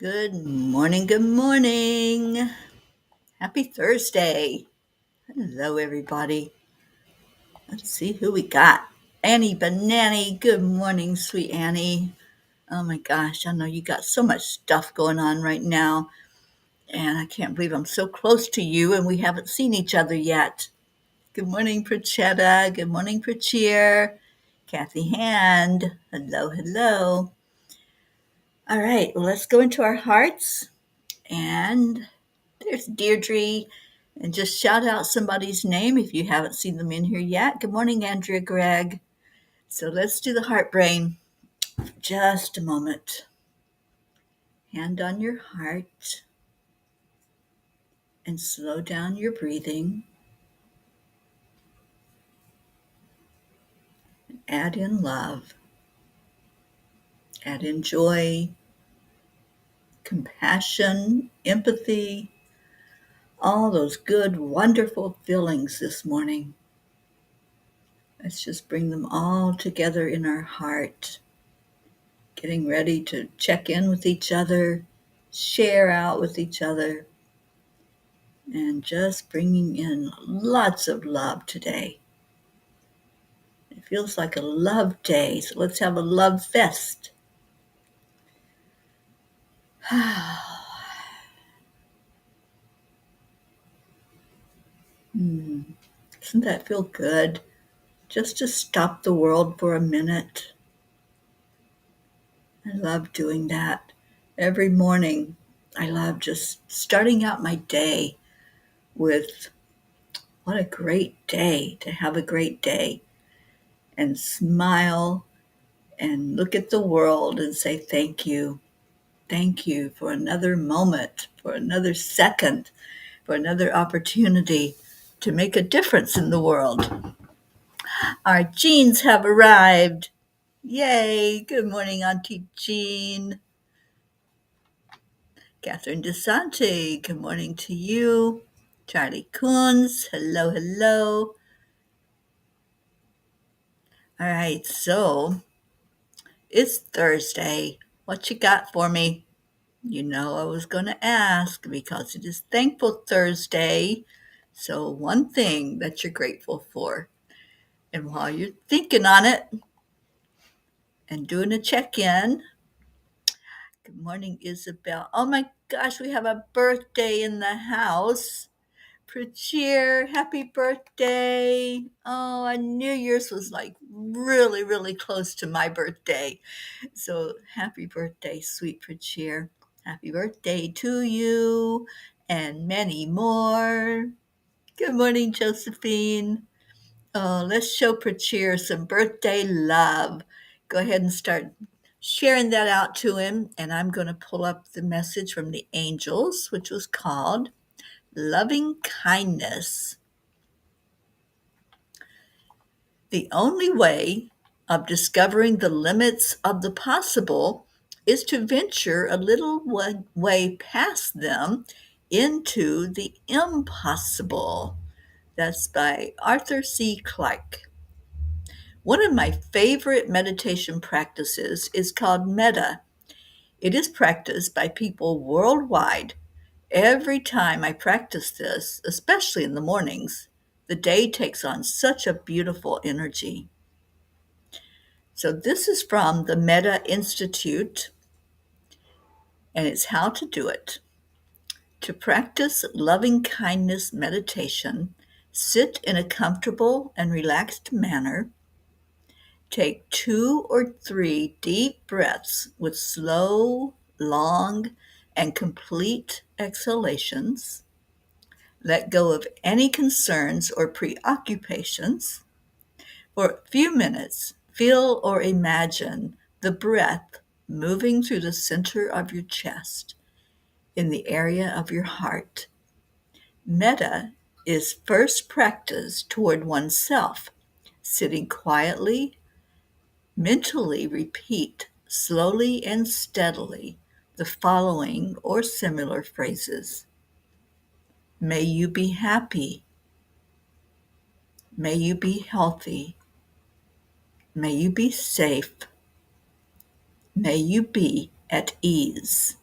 Good morning, good morning. Happy Thursday. Hello, everybody. Let's see who we got. Annie Banani. Good morning, sweet Annie. Oh my gosh, I know you got so much stuff going on right now, and I can't believe I'm so close to you and we haven't seen each other yet. Good morning, Prachetta. Good morning, Prachir. Kathy Hand. Hello, hello. All right, well, let's go into our hearts. And there's Deirdre. And just shout out somebody's name if you haven't seen them in here yet. Good morning, Andrea Gregg. So let's do the heart brain. Just a moment. Hand on your heart and slow down your breathing. Add in love. Add in joy, compassion, empathy, all those good, wonderful feelings this morning. Let's just bring them all together in our heart. Getting ready to check in with each other, share out with each other, and just bringing in lots of love today. It feels like a love day, so let's have a love fest. Doesn't that feel good? Just to stop the world for a minute. I love doing that. Every morning, I love just starting out my day with what a great day, to have a great day, and smile and look at the world and say thank you. Thank you for another moment, for another second, for another opportunity to make a difference in the world. Our Jeans have arrived. Yay! Good morning, Auntie Jean. Catherine DeSante, good morning to you. Charlie Coons, hello, hello. All right, so it's Thursday. What you got for me? You know I was going to ask because it is Thankful Thursday. So one thing that you're grateful for. And while you're thinking on it and doing a check-in, good morning, Isabel. Oh my gosh, we have a birthday in the house. Prachir, happy birthday. Oh, I knew yours was like really, really close to my birthday. So happy birthday, sweet Prachir. Happy birthday to you and many more. Good morning, Josephine. Oh, let's show Prachir some birthday love. Go ahead and start sharing that out to him. And I'm going to pull up the message from the angels, which was called Loving Kindness. The only way of discovering the limits of the possible is to venture a little way past them into the impossible. That's by Arthur C. Clarke. One of my favorite meditation practices is called metta. It is practiced by people worldwide. Every time I practice this, especially in the mornings, the day takes on such a beautiful energy. So this is from the Metta Institute, and it's how to do it. To practice loving kindness meditation, sit in a comfortable and relaxed manner. Take 2 or 3 deep breaths with slow, long, and complete exhalations. Let go of any concerns or preoccupations. For a few minutes, feel or imagine the breath moving through the center of your chest in the area of your heart. Metta is first practiced toward oneself. Sitting quietly, mentally repeat slowly and steadily the following or similar phrases. May you be happy. May you be healthy. May you be safe. May you be at ease.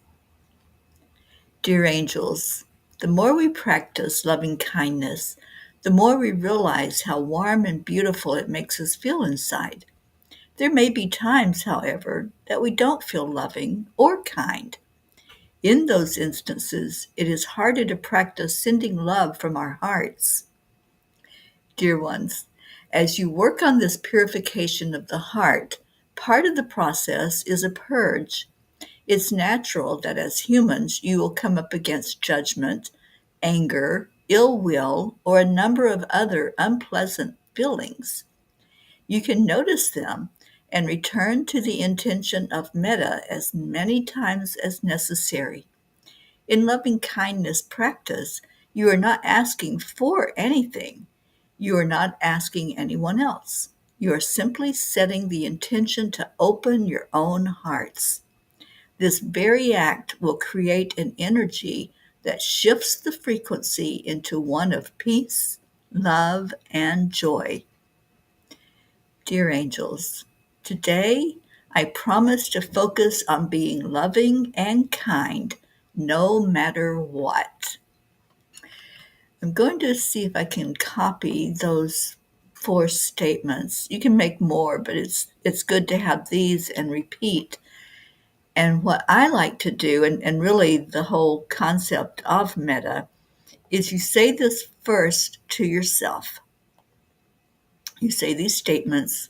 Dear angels, the more we practice loving kindness, the more we realize how warm and beautiful it makes us feel inside. There may be times, however, that we don't feel loving or kind. In those instances, it is harder to practice sending love from our hearts. Dear ones, as you work on this purification of the heart, part of the process is a purge. It's natural that as humans you will come up against judgment, anger, ill will, or a number of other unpleasant feelings. You can notice them and return to the intention of metta as many times as necessary. In loving kindness practice, you are not asking for anything. You are not asking anyone else. You are simply setting the intention to open your own hearts. This very act will create an energy that shifts the frequency into one of peace, love, and joy. Dear angels, today I promise to focus on being loving and kind no matter what. I'm going to see if I can copy those 4 statements. You can make more, but it's good to have these and repeat. And what I like to do, and really the whole concept of metta, is you say this first to yourself. You say these statements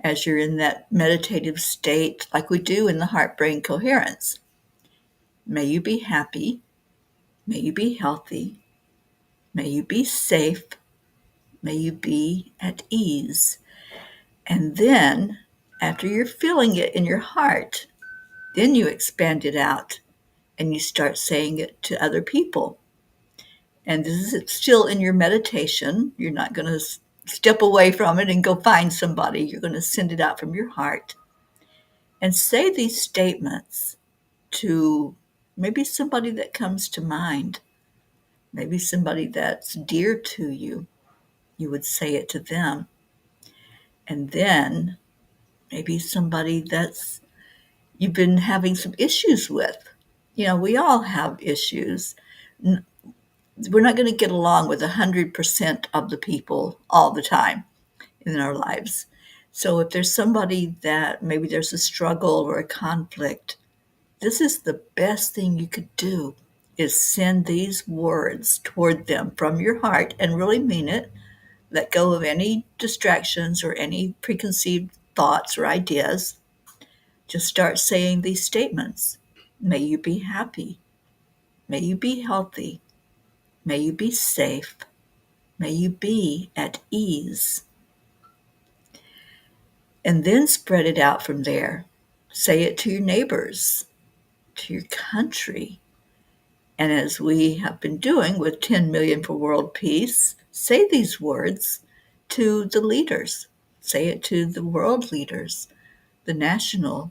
as you're in that meditative state, like we do in the heart-brain coherence. May you be happy. May you be healthy. May you be safe. May you be at ease. And then, after you're feeling it in your heart, then you expand it out and you start saying it to other people. And this is still in your meditation. You're not going to step away from it and go find somebody. You're going to send it out from your heart and say these statements to maybe somebody that comes to mind, maybe somebody that's dear to you. You would say it to them. And then maybe somebody that's you've been having some issues with. You know, we all have issues. We're not going to get along with 100% of the people all the time in our lives. So if there's somebody that maybe there's a struggle or a conflict, this is the best thing you could do, is send these words toward them from your heart and really mean it. Let go of any distractions or any preconceived thoughts or ideas. Just start saying these statements. May you be happy. May you be healthy. May you be safe. May you be at ease. And then spread it out from there. Say it to your neighbors, to your country. And as we have been doing with 10 million for world peace, say these words to the leaders. Say it to the world leaders, the national,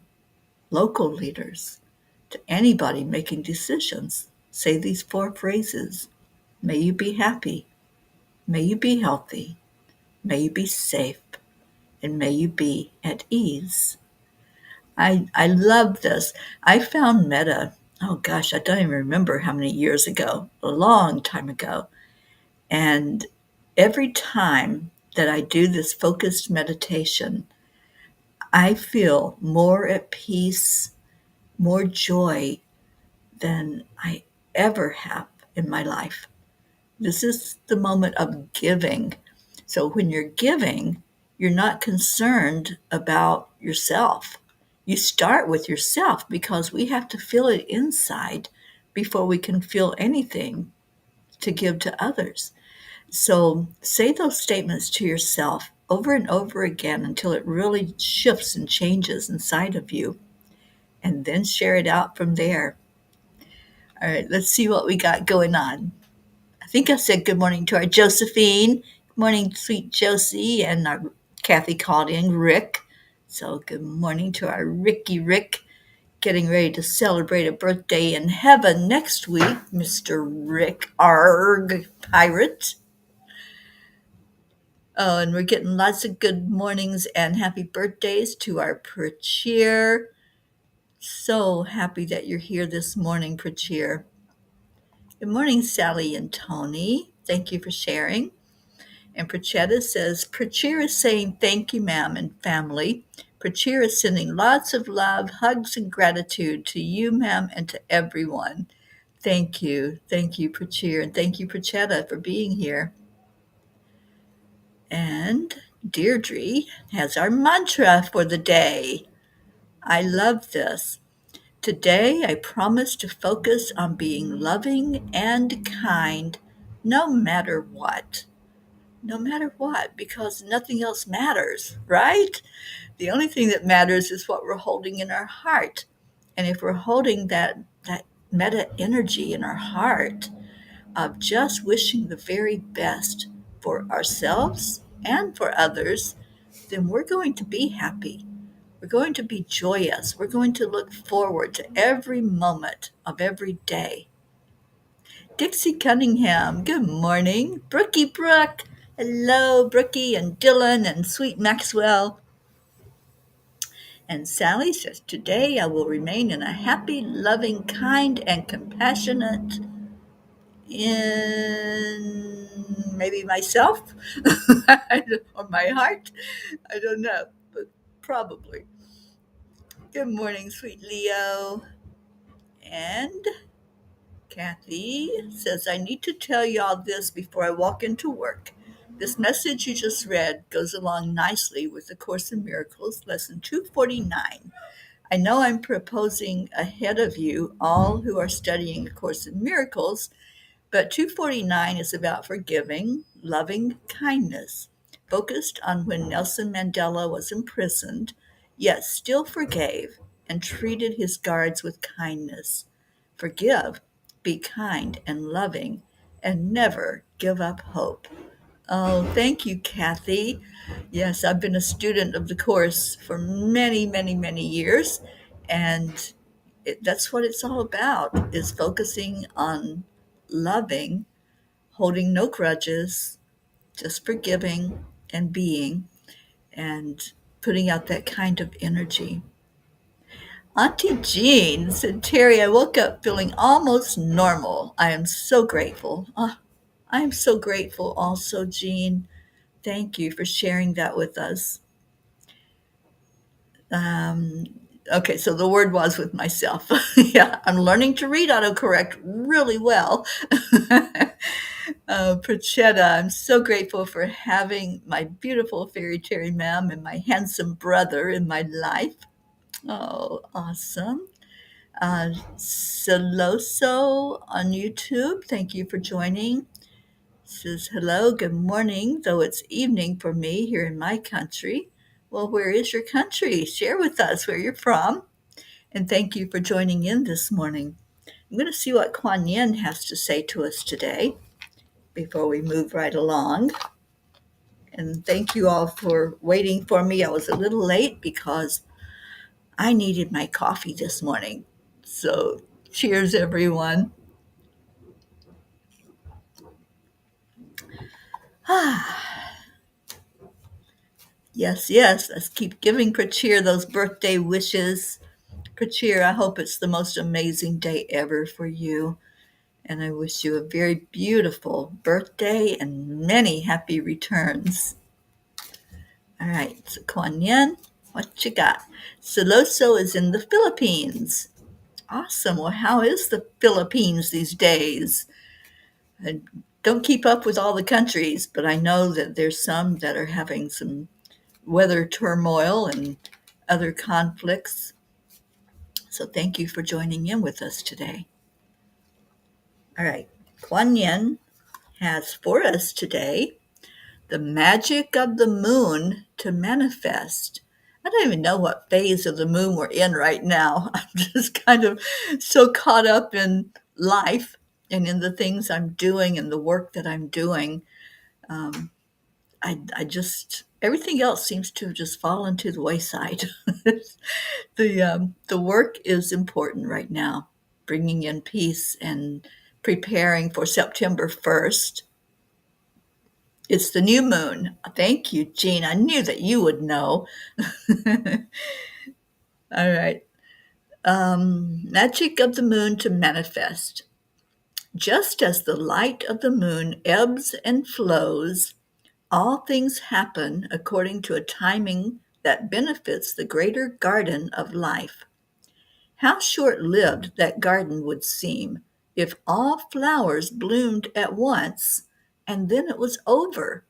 local leaders, to anybody making decisions. Say these 4 phrases. May you be happy. May you be healthy. May you be safe. And may you be at ease. I love this. I found metta, oh gosh, I don't even remember how many years ago, a long time ago. And every time that I do this focused meditation, I feel more at peace, more joy than I ever have in my life. This is the moment of giving. So when you're giving, you're not concerned about yourself. You start with yourself because we have to feel it inside before we can feel anything to give to others. So say those statements to yourself over and over again until it really shifts and changes inside of you, and then share it out from there. All right, let's see what we got going on. I think I said good morning to our Josephine. Good morning, sweet Josie, and our Kathy called in Rick. So good morning to our Rick, getting ready to celebrate a birthday in heaven next week, Mr. Rick Arg Pirate. Oh, and we're getting lots of good mornings and happy birthdays to our Prachir. So happy that you're here this morning, Prachir. Good morning, Sally and Tony. Thank you for sharing. And Prachetta says, Prachir is saying thank you, ma'am, and family. Prachir is sending lots of love, hugs, and gratitude to you, ma'am, and to everyone. Thank you. Thank you, Prachir. And thank you, Prachetta, for being here. And Deirdre has our mantra for the day. I love this. Today, I promise to focus on being loving and kind no matter what. No matter what, because nothing else matters, right? The only thing that matters is what we're holding in our heart. And if we're holding that meta energy in our heart of just wishing the very best for ourselves and for others, then we're going to be happy. We're going to be joyous. We're going to look forward to every moment of every day. Dixie Cunningham, good morning. Brookie Brooke, hello, Brookie and Dylan and Sweet Maxwell. And Sally says, today I will remain in a happy, loving, kind, and compassionate in maybe myself or my heart. I don't know, but probably. Good morning, sweet Leo. And Kathy says, I need to tell y'all this before I walk into work. This message you just read goes along nicely with the Course in Miracles, lesson 249. I know I'm proposing ahead of you all who are studying the Course in Miracles, but 249 is about forgiving, loving kindness, focused on when Nelson Mandela was imprisoned, yet still forgave and treated his guards with kindness. Forgive, be kind and loving, and never give up hope. Oh, thank you, Kathy. Yes, I've been a student of the Course for many, many, many years, and that's what it's all about, is focusing on loving, holding no grudges, just forgiving and being, and putting out that kind of energy. Auntie Jean said, Teri, I woke up feeling almost normal. I am so grateful. Oh, I am so grateful also, Jean. Thank you for sharing that with us. Um, okay, so the word was with myself. Yeah, I'm learning to read autocorrect really well. Prachetta, I'm so grateful for having my beautiful fairy Terry ma'am and my handsome brother in my life. Oh, awesome. Celoso on YouTube, thank you for joining. Says, hello, good morning, though it's evening for me here in my country. Well, where is your country? Share with us where you're from. And thank you for joining in this morning. I'm going to see what Kuan Yin has to say to us today before we move right along. And thank you all for waiting for me. I was a little late because I needed my coffee this morning. So cheers, everyone. Yes, yes, let's keep giving Prachir those birthday wishes. Prachir, I hope it's the most amazing day ever for you. And I wish you a very beautiful birthday and many happy returns. All right, so Kuan Yin, what you got? Siloso is in the Philippines. Awesome. Well, how is the Philippines these days? I don't keep up with all the countries, but I know that there's some that are having some weather turmoil and other conflicts. So thank you for joining in with us today. All right, Kuan Yin has for us today the magic of the moon to manifest. I don't even know what phase of the moon we're in right now. I'm just kind of so caught up in life and in the things I'm doing and the work that I'm doing. Um, I just, everything else seems to just fall into the wayside. The work is important right now, bringing in peace and preparing for September 1st. It's the new moon. Thank you, Jean. I knew that you would know. All right. Magic of the moon to manifest. Just as the light of the moon ebbs and flows, all things happen according to a timing that benefits the greater garden of life. How short lived that garden would seem if all flowers bloomed at once and then it was over.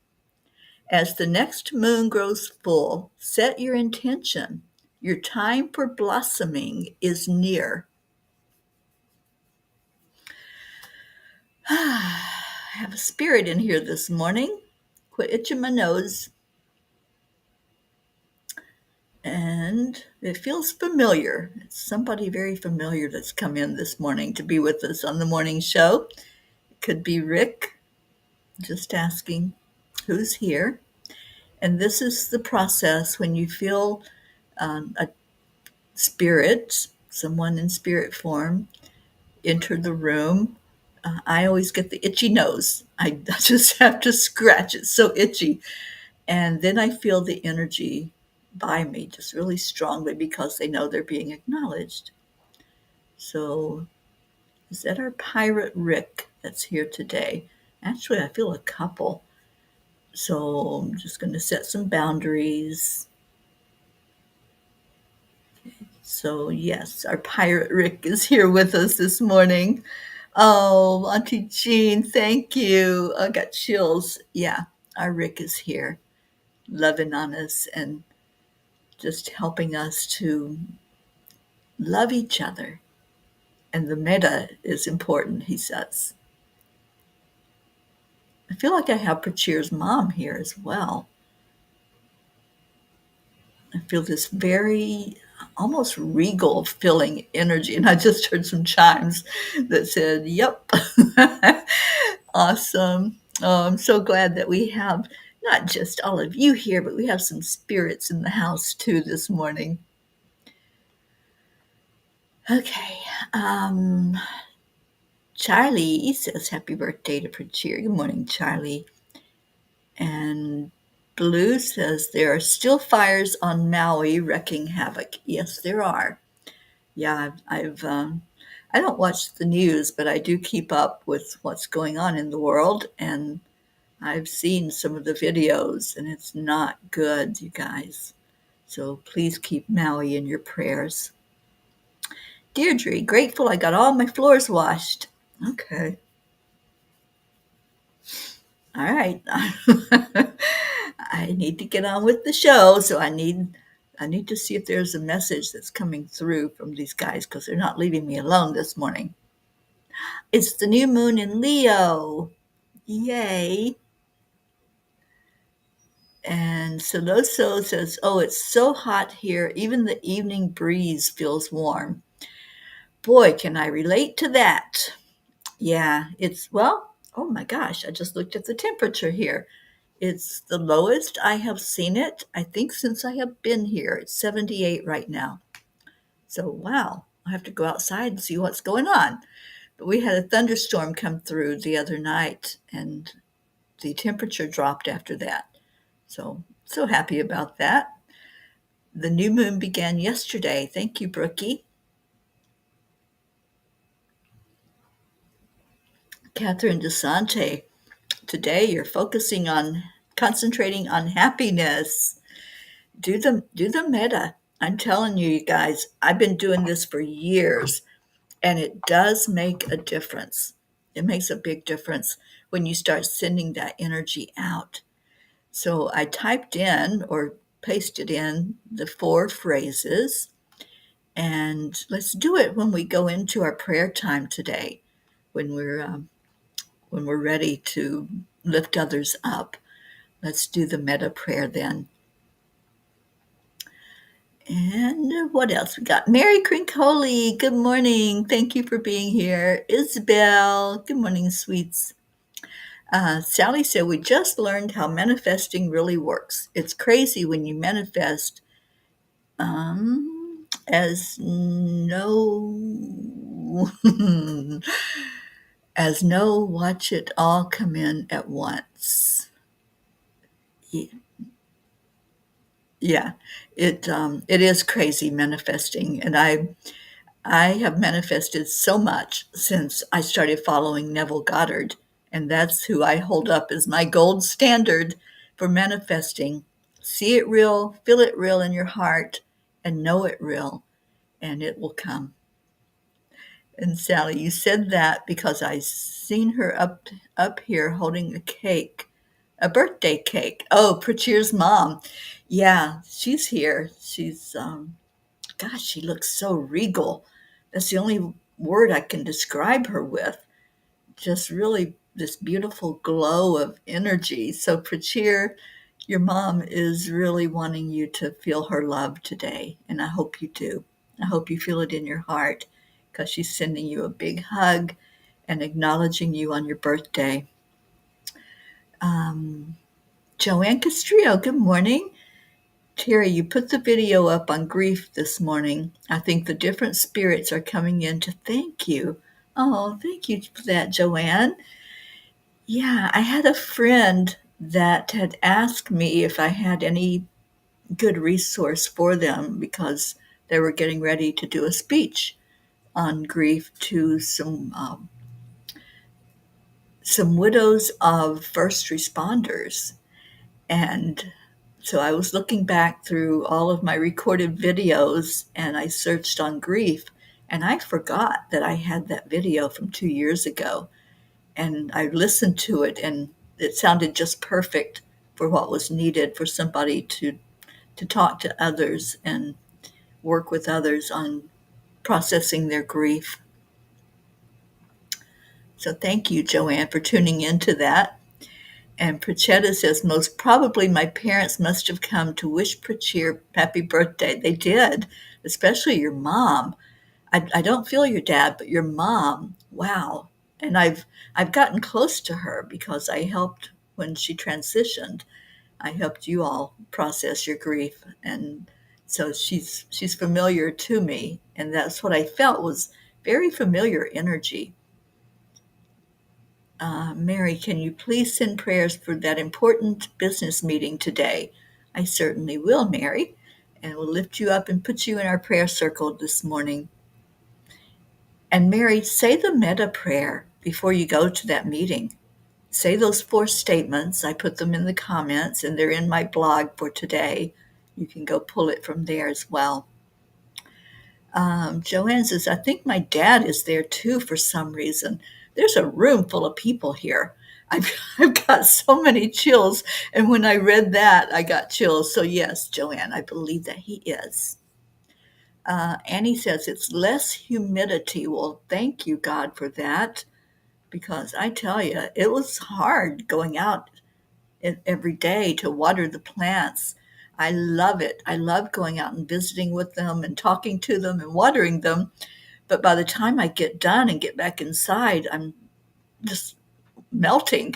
As the next moon grows full, set your intention. Your time for blossoming is near. I have a spirit in here this morning. Quit itching my nose. And it feels familiar. It's somebody very familiar that's come in this morning to be with us on the morning show. It could be Rick, just asking who's here. And this is the process when you feel a spirit, someone in spirit form, enter the room. I always get the itchy nose. I just have to scratch. It's so itchy. And then I feel the energy by me just really strongly because they know they're being acknowledged. So is that our pirate Rick that's here today? Actually, I feel a couple. So I'm just going to set some boundaries. So yes, our pirate Rick is here with us this morning. Oh, Auntie Jean, thank you. I got chills. Yeah, our Rick is here, loving on us and just helping us to love each other. And the meta is important, he says. I feel like I have Prachir's mom here as well. I feel this very almost regal filling energy. And I just heard some chimes that said, yep. Awesome. Oh, I'm so glad that we have not just all of you here, but we have some spirits in the house too this morning. Okay. Charlie says happy birthday to Prachir. Good morning, Charlie. And Blue says there are still fires on Maui wreaking havoc. Yes, there are. Yeah, I don't watch the news, but I do keep up with what's going on in the world, and I've seen some of the videos, and it's not good, you guys. So please keep Maui in your prayers. Deirdre, grateful I got all my floors washed. Okay. All right. I need to get on with the show, so I need to see if there's a message that's coming through from these guys because they're not leaving me alone this morning. It's the new moon in Leo. Yay. And Celoso says, oh, it's so hot here. Even the evening breeze feels warm. Boy, can I relate to that. Yeah, oh my gosh, I just looked at the temperature here. It's the lowest I have seen it, I think, since I have been here. It's 78 right now. So, wow, I have to go outside and see what's going on. But we had a thunderstorm come through the other night, and the temperature dropped after that. So happy about that. The new moon began yesterday. Thank you, Brookie. Catherine DeSante, today you're concentrating on happiness. Do the meta. I'm telling you guys, I've been doing this for years, and it does make a difference. It makes a big difference when you start sending that energy out. So I typed in or pasted in the 4 phrases, and let's do it when we go into our prayer time today, when we're ready to lift others up. Let's do the meta prayer then. And what else we got? Mary Crincoli, good morning. Thank you for being here. Isabel, good morning, sweets. Sally said, we just learned how manifesting really works. It's crazy when you manifest as watch it all come in at once. Yeah, it is crazy manifesting, and I have manifested so much since I started following Neville Goddard, and that's who I hold up as my gold standard for manifesting. See it real, feel it real in your heart, and know it real, and it will come. And Sally, you said that because I seen her up here holding a cake, a birthday cake. Oh, Prachir's mom. Yeah, she's here. She's gosh, she looks so regal. That's the only word I can describe her with. Just really this beautiful glow of energy. So, Prachir, your mom is really wanting you to feel her love today, and I hope you do. I hope you feel it in your heart because she's sending you a big hug and acknowledging you on your birthday. Um, Joanne Castrillo, good morning. Teri, you put the video up on grief this morning. I think the different spirits are coming in to thank you. Oh, thank you for that, Joanne. Yeah, I had a friend that had asked me if I had any good resource for them because they were getting ready to do a speech on grief to some widows of first responders. And so I was looking back through all of my recorded videos and I searched on grief and I forgot that I had that video from 2 years ago. And I listened to it and it sounded just perfect for what was needed for somebody to talk to others and work with others on processing their grief. So thank you, Joanne, for tuning into that. And Prachetta says, most probably my parents must have come to wish Prachir happy birthday. They did, especially your mom. I don't feel your dad, but your mom, wow. And I've gotten close to her because I helped when she transitioned. I helped you all process your grief. And so she's familiar to me. And that's what I felt was very familiar energy. Mary, can you please send prayers for that important business meeting today? I certainly will, Mary, and we'll lift you up and put you in our prayer circle this morning. And Mary, say the metta prayer before you go to that meeting. Say those 4 statements. I put them in the comments, and they're in my blog for today. You can go pull it from there as well. Joanne says, I think my dad is there too for some reason. There's a room full of people here. I've got so many chills. And when I read that, I got chills. So, yes, Joanne, I believe that he is. Annie says, it's less humidity. Well, thank you, God, for that. Because I tell you, it was hard going out every day to water the plants. I love it. I love going out and visiting with them and talking to them and watering them. But by the time I get done and get back inside, I'm just melting.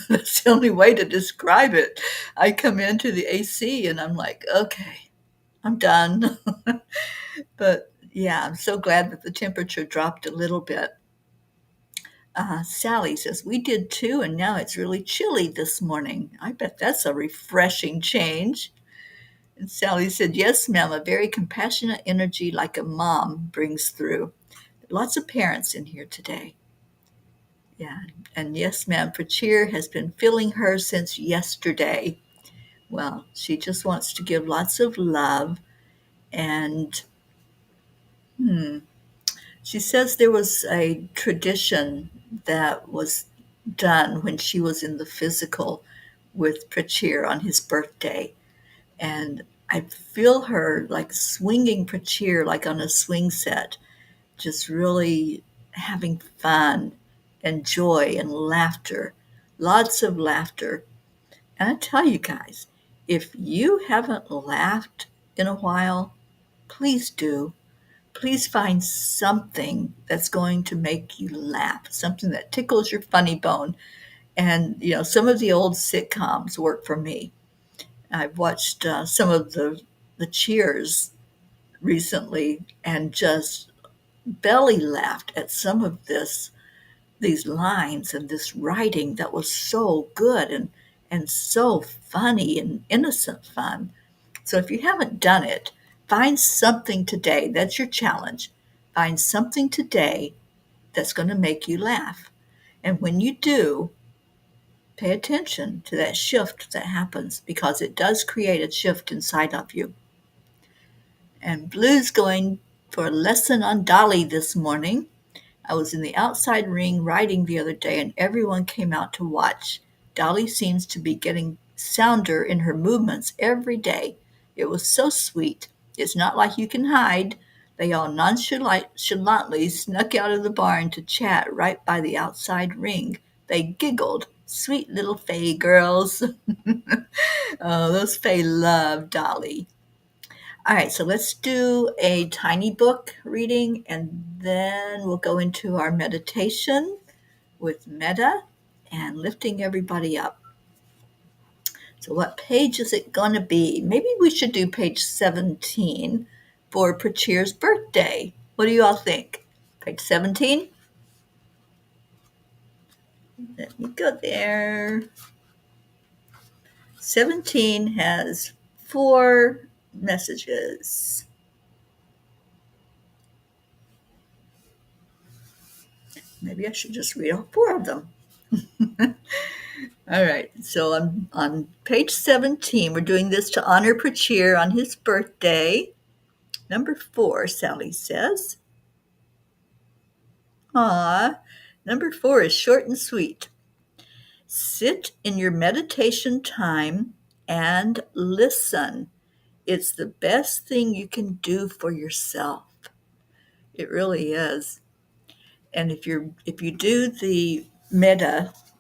That's the only way to describe it. I come into the AC and I'm like, okay, I'm done. But yeah, I'm so glad that the temperature dropped a little bit. Sally says, we did too, and now it's really chilly this morning. I bet that's a refreshing change. And Sally said, yes, ma'am, a very compassionate energy like a mom brings through. Lots of parents in here today. Yeah, and yes, ma'am, Prachir has been feeling her since yesterday. Well, she just wants to give lots of love. And she says there was a tradition that was done when she was in the physical with Prachir on his birthday. And I feel her like swinging Prachir like on a swing set, just really having fun and joy and laughter, lots of laughter. And I tell you guys, if you haven't laughed in a while, please do. Please find something that's going to make you laugh, something that tickles your funny bone. And, some of the old sitcoms work for me. I've watched some of the Cheers recently and just belly laughed at some of these lines and this writing that was so good and so funny and innocent fun. So if you haven't done it, find something today. That's your challenge. Find something today that's going to make you laugh. And when you do, pay attention to that shift that happens because it does create a shift inside of you. And Blue's going for a lesson on Dolly this morning. I was in the outside ring riding the other day and everyone came out to watch. Dolly seems to be getting sounder in her movements every day. It was so sweet. It's not like you can hide. They all nonchalantly snuck out of the barn to chat right by the outside ring. They giggled. Sweet little Fay girls. Oh, those Fay love Dolly. All right, so let's do a tiny book reading and then we'll go into our meditation with metta and lifting everybody up. So, what page is it going to be? Maybe we should do page 17 for Prachir's birthday. What do you all think? Page 17? Let me go there. 17 has 4 messages. Maybe I should just read all 4 of them. All right, so on page 17. We're doing this to honor Prachir on his birthday. Number 4, Sally says. Number 4 is short and sweet. Sit in your meditation time and listen. It's the best thing you can do for yourself. It really is. And if you do the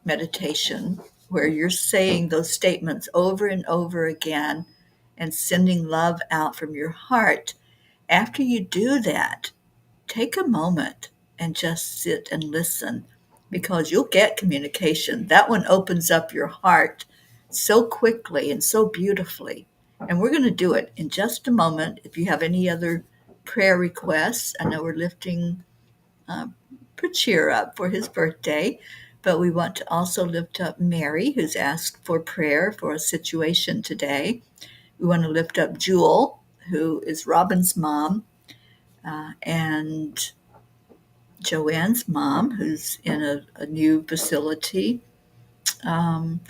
meditation where you're saying those statements over and over again and sending love out from your heart, after you do that, take a moment and just sit and listen because you'll get communication. That one opens up your heart so quickly and so beautifully. And we're going to do it in just a moment. If you have any other prayer requests, I know we're lifting uh, Prachir up for his birthday, but we want to also lift up Mary, who's asked for prayer for a situation today. We want to lift up Jewel, who is Robin's mom, and Joanne's mom, who's in a new facility. Um,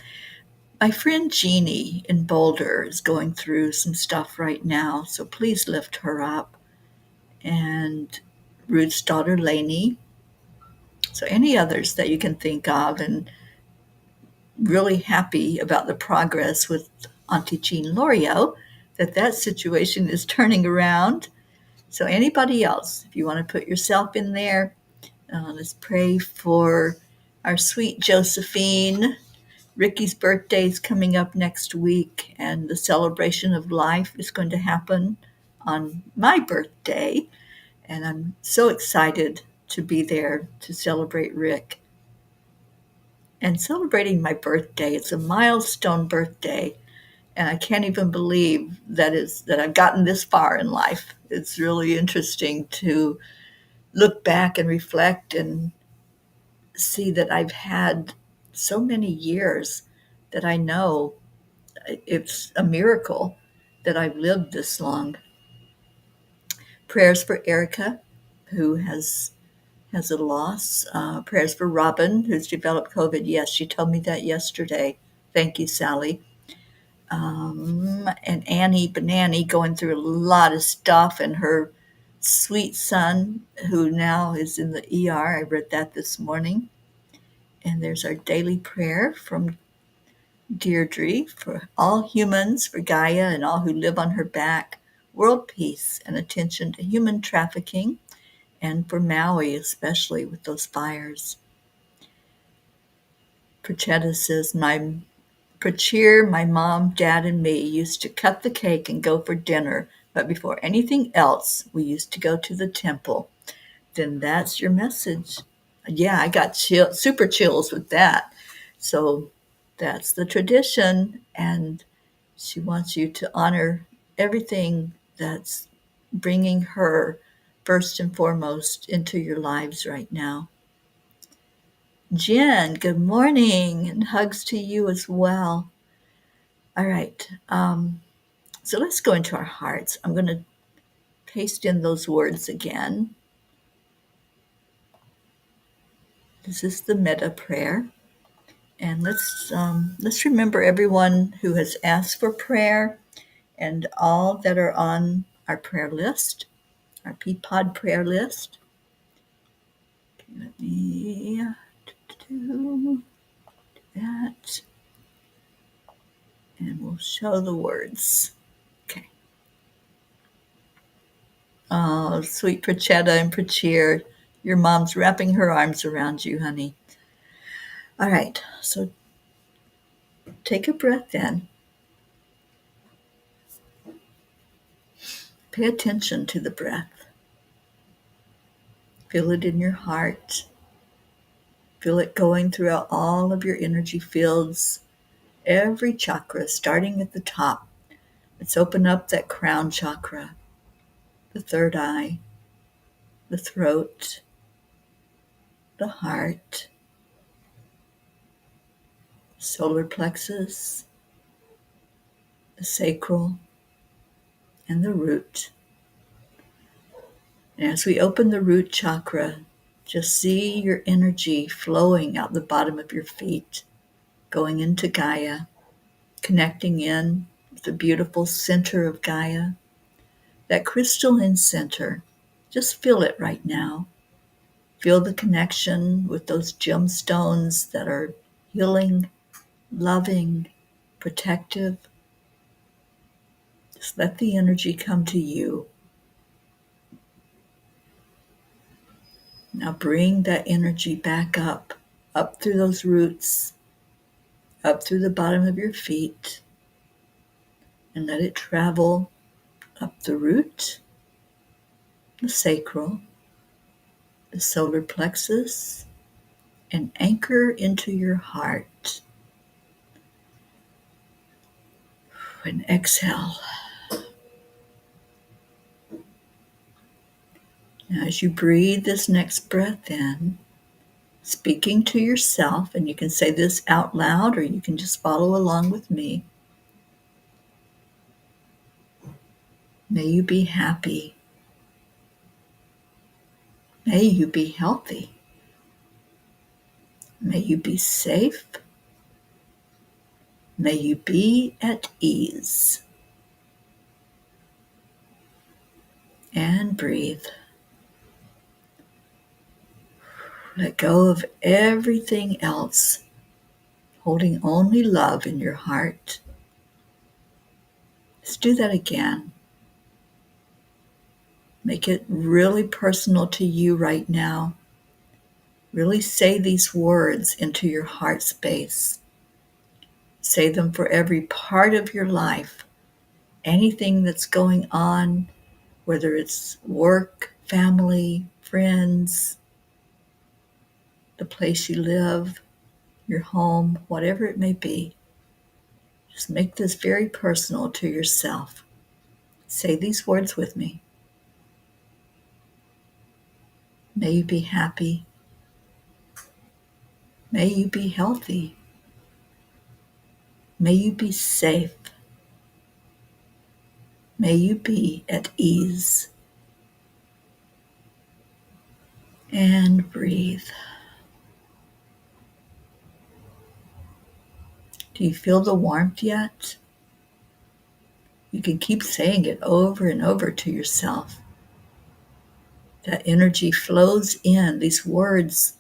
my friend Jeannie in Boulder is going through some stuff right now, so please lift her up. And Ruth's daughter, Lainey. So any others that you can think of, and really happy about the progress with Auntie Jean Lorio, that situation is turning around. So anybody else, if you want to put yourself in there, let's pray for our sweet Josephine. Ricky's birthday is coming up next week, and the celebration of life is going to happen on my birthday. And I'm so excited to be there to celebrate Rick. And celebrating my birthday, it's a milestone birthday, and I can't even believe that I've gotten this far in life. It's really interesting to look back and reflect and see that I've had so many years that I know it's a miracle that I've lived this long. Prayers for Erica, who has a loss. Prayers for Robin, who's developed COVID. Yes, she told me that yesterday. Thank you, Sally. And Annie Banani going through a lot of stuff, and her sweet son, who now is in the ER. I read that this morning. And there's our daily prayer from Deirdre for all humans, for Gaia and all who live on her back, world peace and attention to human trafficking, and for Maui, especially with those fires. Prachetta says, Prachir, my mom, dad, and me used to cut the cake and go for dinner, but before anything else, we used to go to the temple. Then that's your message. Yeah, I got super chills with that. So that's the tradition, and she wants you to honor everything that's bringing her first and foremost into your lives right now. Jen, good morning, and hugs to you as well. All right, so let's go into our hearts. I'm going to paste in those words again. This is the metta prayer. And let's remember everyone who has asked for prayer and all that are on our prayer list, our Peapod prayer list. Okay, let me do that. And we'll show the words. Okay. Oh, sweet Prachetta and Prachir, your mom's wrapping her arms around you, honey. All right, so take a breath in. Pay attention to the breath. Feel it in your heart. Feel it going throughout all of your energy fields, every chakra, starting at the top. Let's open up that crown chakra, the third eye, the throat, the heart, solar plexus, the sacral, and the root. And as we open the root chakra, just see your energy flowing out the bottom of your feet, going into Gaia, connecting in with the beautiful center of Gaia, that crystalline center. Just feel it right now. Feel the connection with those gemstones that are healing, loving, protective. Just let the energy come to you. Now bring that energy back up through those roots, up through the bottom of your feet, and let it travel up the root, the sacral, the solar plexus, and anchor into your heart. And exhale. Now, as you breathe this next breath in, speaking to yourself, and you can say this out loud or you can just follow along with me. May you be happy. May you be healthy. May you be safe. May you be at ease. And breathe. Let go of everything else, holding only love in your heart. Let's do that again. Make it really personal to you right now. Really say these words into your heart space. Say them for every part of your life. Anything that's going on, whether it's work, family, friends, the place you live, your home, whatever it may be. Just make this very personal to yourself. Say these words with me. May you be happy. May you be healthy. May you be safe. May you be at ease. And breathe. Do you feel the warmth yet? You can keep saying it over and over to yourself. That energy flows in. These words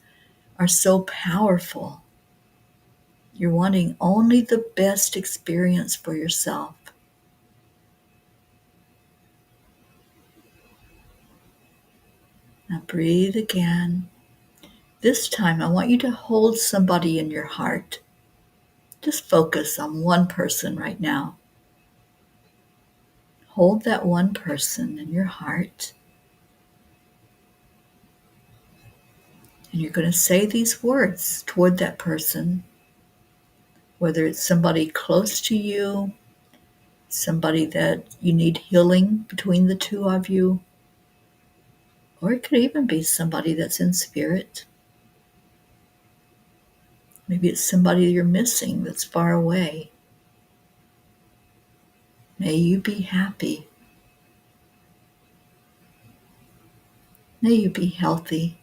are so powerful. You're wanting only the best experience for yourself. Now breathe again. This time I want you to hold somebody in your heart. Just focus on one person right now. Hold that one person in your heart. And you're going to say these words toward that person, whether it's somebody close to you, somebody that you need healing between the two of you, or it could even be somebody that's in spirit. Maybe it's somebody you're missing that's far away. May you be happy. May you be healthy.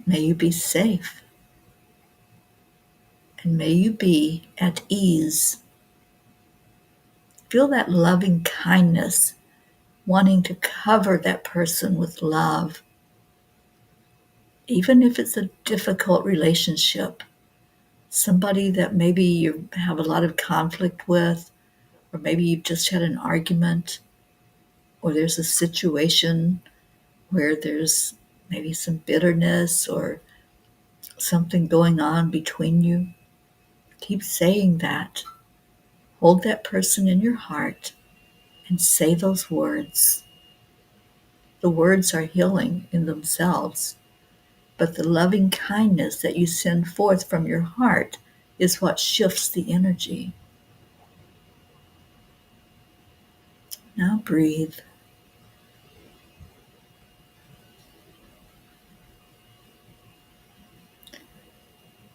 May you be safe. And may you be at ease. Feel that loving kindness, wanting to cover that person with love. Even if it's a difficult relationship, somebody that maybe you have a lot of conflict with, or maybe you've just had an argument, or there's a situation where there's maybe some bitterness or something going on between you. Keep saying that. Hold that person in your heart and say those words. The words are healing in themselves, but the loving kindness that you send forth from your heart is what shifts the energy. Now breathe.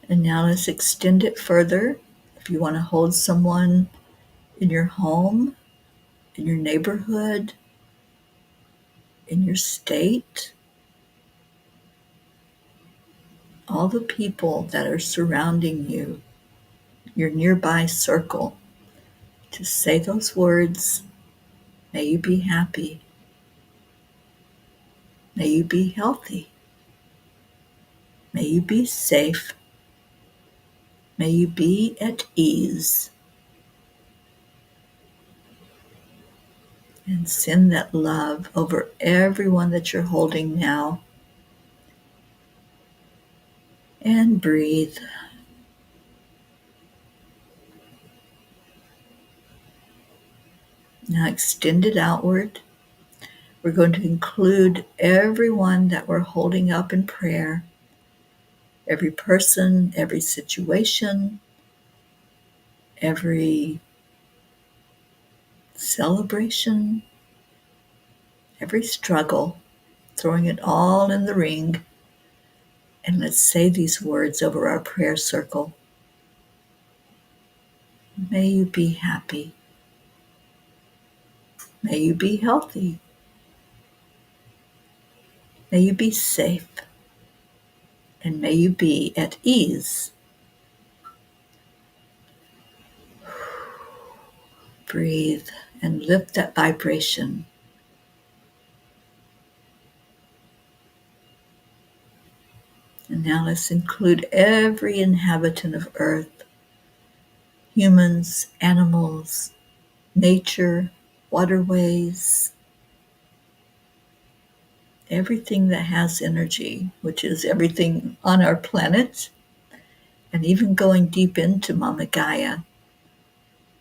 And now let's extend it further. If you want to hold someone in your home, in your neighborhood, in your state, all the people that are surrounding you, your nearby circle, to say those words. May you be happy. May you be healthy. May you be safe. May you be at ease. And send that love over everyone that you're holding now. And breathe. Now extend it outward. We're going to include everyone that we're holding up in prayer. Every person, every situation, every celebration, every struggle, throwing it all in the ring. And let's say these words over our prayer circle. May you be happy. May you be healthy. May you be safe. And may you be at ease. Breathe and lift that vibration. And now let's include every inhabitant of Earth, humans, animals, nature, waterways, everything that has energy, which is everything on our planet, and even going deep into Mama Gaia.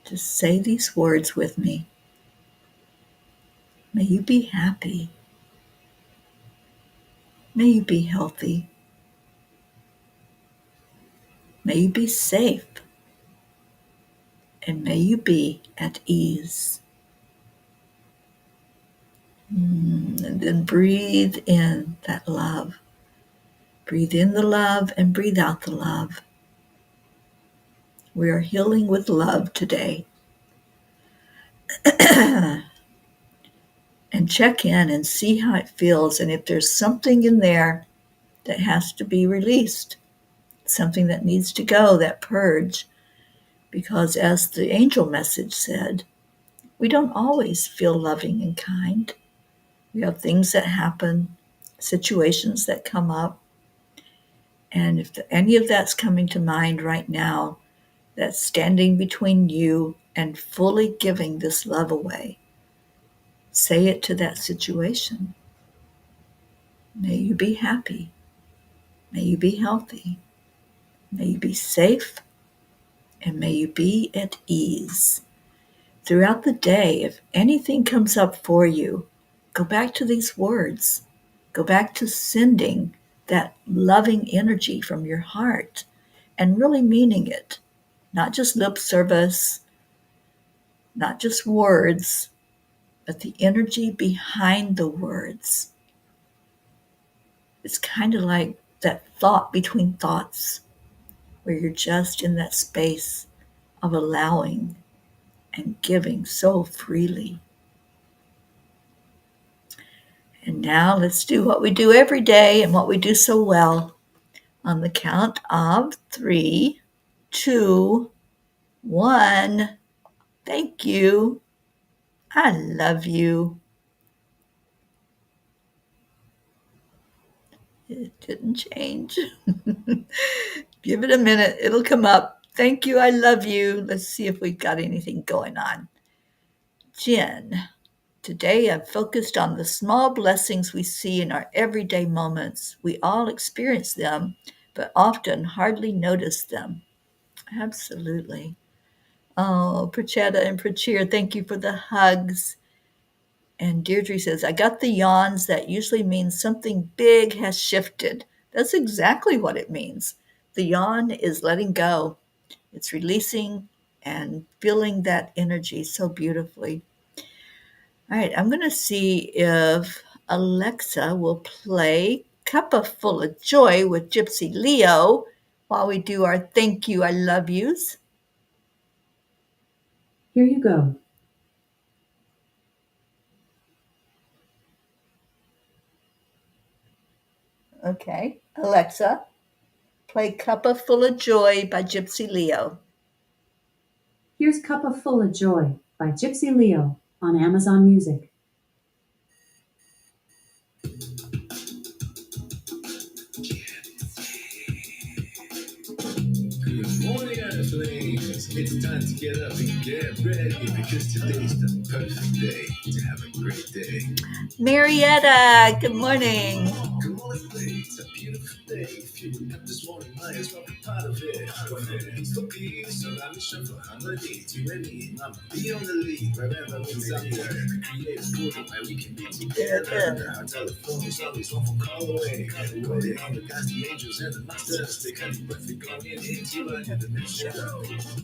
Just say these words with me. May you be happy. May you be healthy. May you be safe. And may you be at ease. And then breathe in that love. Breathe in the love and breathe out the love. We are healing with love today. And check in and see how it feels. And if there's something in there that has to be released, something that needs to go, that purge. Because as the angel message said, we don't always feel loving and kind. We have things that happen, situations that come up. And if any of that's coming to mind right now, that's standing between you and fully giving this love away, say it to that situation. May you be happy. May you be healthy. May you be safe. And may you be at ease. Throughout the day, if anything comes up for you, go back to these words. Go back to sending that loving energy from your heart and really meaning it. Not just lip service, not just words, but the energy behind the words. It's kind of like that thought between thoughts, where you're just in that space of allowing and giving so freely. And now let's do what we do every day and what we do so well. On the count of three, two, one. Thank you. I love you. It didn't change. Give it a minute. It'll come up. Thank you. I love you. Let's see if we've got anything going on. Jen, today I've focused on the small blessings we see in our everyday moments. We all experience them, but often hardly notice them. Absolutely. Oh, Prachetta and Prachir, thank you for the hugs. And Deirdre says, I got the yawns. That usually means something big has shifted. That's exactly what it means. The yawn is letting go, it's releasing and feeling that energy so beautifully. All right, I'm going to see if Alexa will play Cuppa Full of Joy with Gypsy Leo while we do our thank you, I love yous. Here you go. Okay, Alexa, play Cuppa Full of Joy by Gypsy Leo. Here's Cuppa Full of Joy by Gypsy Leo on Amazon Music. Good morning, Earthlings. It's time to get up and get ready because today's the perfect day to have a great day. Marietta, good morning. Come on, let's play. It's a beautiful day. If you wake up this morning, might as well be part of it. It's for peace, around the show for harmony. You and me, mama, be on the lead wherever it's up there. Create a portal where we can be together. Our telephone is always one phone call away. Waiting on the guys, the angels, and the masters. They can be perfect going into a new dimension.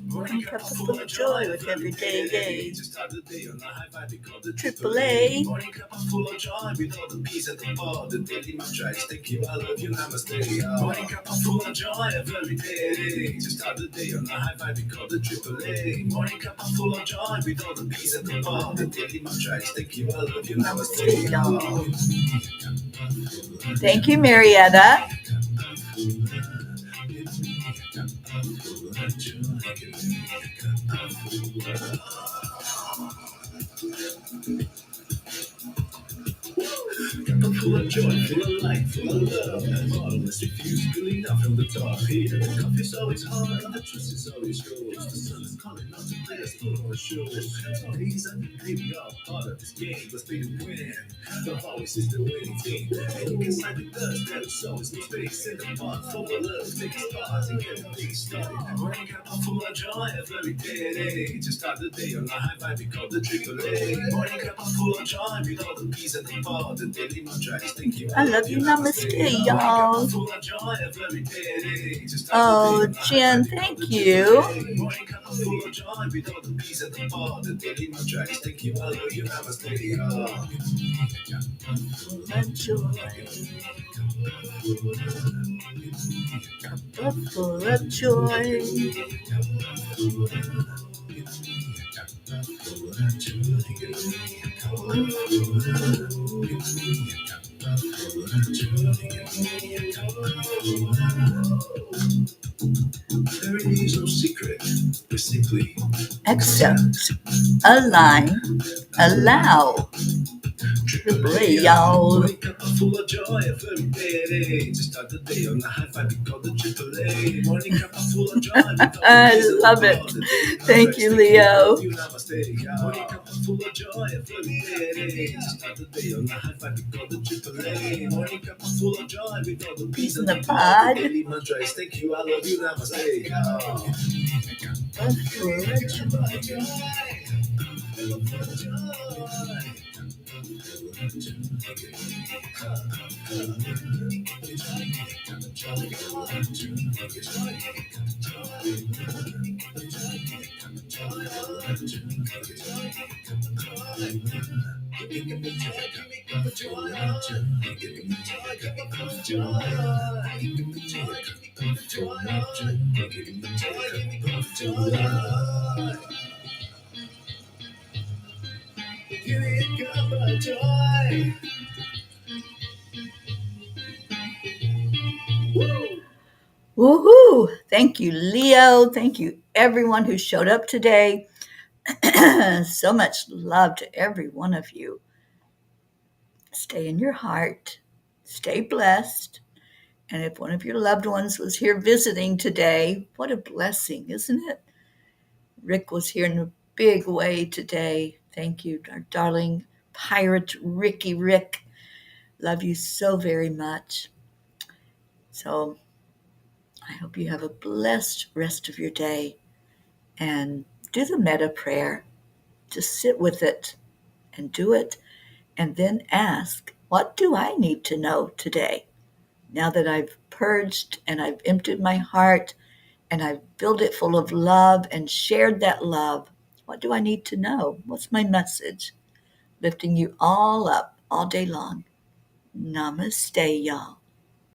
Morning Cuppa Full of Joy with everyday day. Just start the day on a high vibe, we call the Triple A. Morning Cuppa Full of Joy with all the peace at the bar. The daily mantra is thank you, I love you, namaste. Morning Cuppa Full of Joy every day. Just start the day on a high vibe, we call the Triple A. Morning Cuppa Full of Joy with all the peace at the bar. The daily mantra is thank you, I love you, namaste. Thank you, Marietta. Full of joy, full of light, full of love. Marvelous refuse, spilling out from the top here. The coffee's always hot, and the trust is always gold. The sun is calling out to play us full on the show. Today's a new day, we are part of this game. Let's play to win. The always is the winning team. And you can side with us, there is always no space in the pot. Full of love, take a spot and get the day started. Morning Cup full of joy every day. To start the day on a high vibe, we call the Triple A. Morning Cup full of joy with all the peace and the pot. The daily mantra is thank you. I love you, namaste, y'all. Oh, Jen, thank you. Full of joy. There is no secret. We simply Accept, align, allow. Triple A, y'all. Wake up full of joy every day. To start the day on the high five, we call the Triple A. Morning cup full of joy. I love it. Thank you, Leo. Morning cup full of joy every day. To start the day on the high five, we call the Triple A. Morning cup full of joy with all the peace In in the the pod. pod. The daily mantra is thank you, I love you, namaste. Woohoo! Thank you, Leo. Thank you, everyone who showed up today. So much love to every one of you. Stay in your heart. Stay blessed. And if one of your loved ones was here visiting today, what a blessing, isn't it? Rick was here in a big way today. Thank you, our darling pirate Rick. Love you so very much. So I hope you have a blessed rest of your day and do the metta prayer. Just sit with it and do it, and then ask, what do I need to know today? Now that I've purged and I've emptied my heart and I've filled it full of love and shared that love, what do I need to know? What's my message? Lifting you all up all day long. Namaste, y'all.